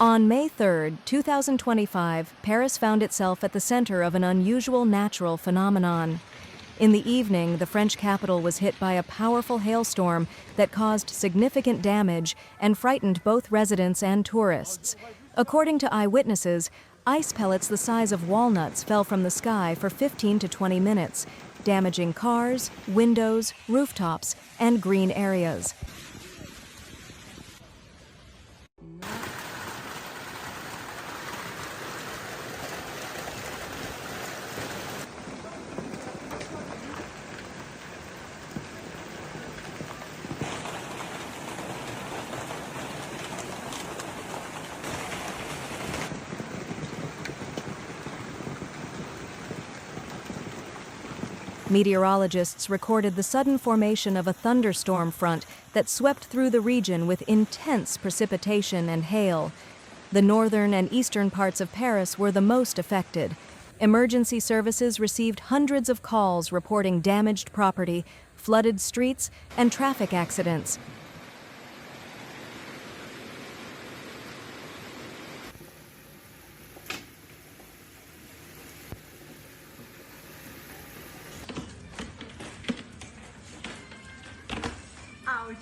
On May 3, 2025, Paris found itself at the center of an unusual natural phenomenon. In the evening, the French capital was hit by a powerful hailstorm that caused significant damage and frightened both residents and tourists. According to eyewitnesses, ice pellets the size of walnuts fell from the sky for 15 to 20 minutes, damaging cars, windows, rooftops, and green areas. Meteorologists recorded the sudden formation of a thunderstorm front that swept through the region with intense precipitation and hail. The northern and eastern parts of Paris were the most affected. Emergency services received hundreds of calls reporting damaged property, flooded streets, and traffic accidents. Ouch.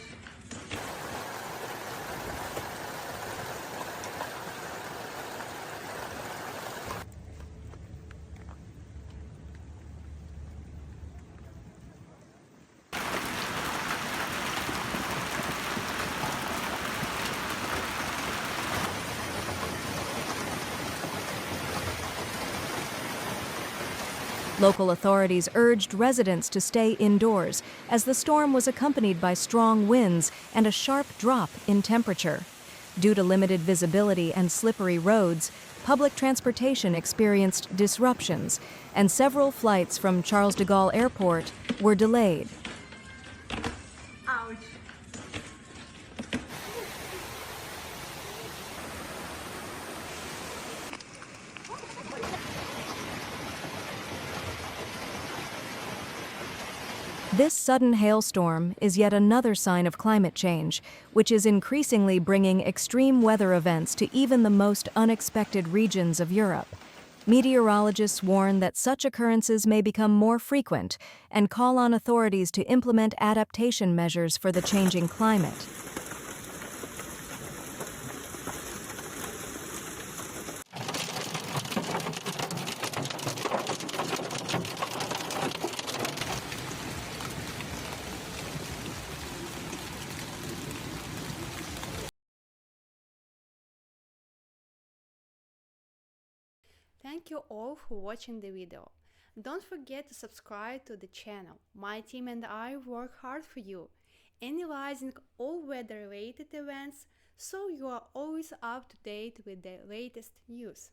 Local authorities urged residents to stay indoors, as the storm was accompanied by strong winds and a sharp drop in temperature. Due to limited visibility and slippery roads, public transportation experienced disruptions, and several flights from Charles de Gaulle Airport were delayed. Ouch. This sudden hailstorm is yet another sign of climate change, which is increasingly bringing extreme weather events to even the most unexpected regions of Europe. Meteorologists warn that such occurrences may become more frequent and call on authorities to implement adaptation measures for the changing climate. Thank you all for watching the video. Don't forget to subscribe to the channel. My team and I work hard for you, analyzing all weather-related events so you are always up to date with the latest news.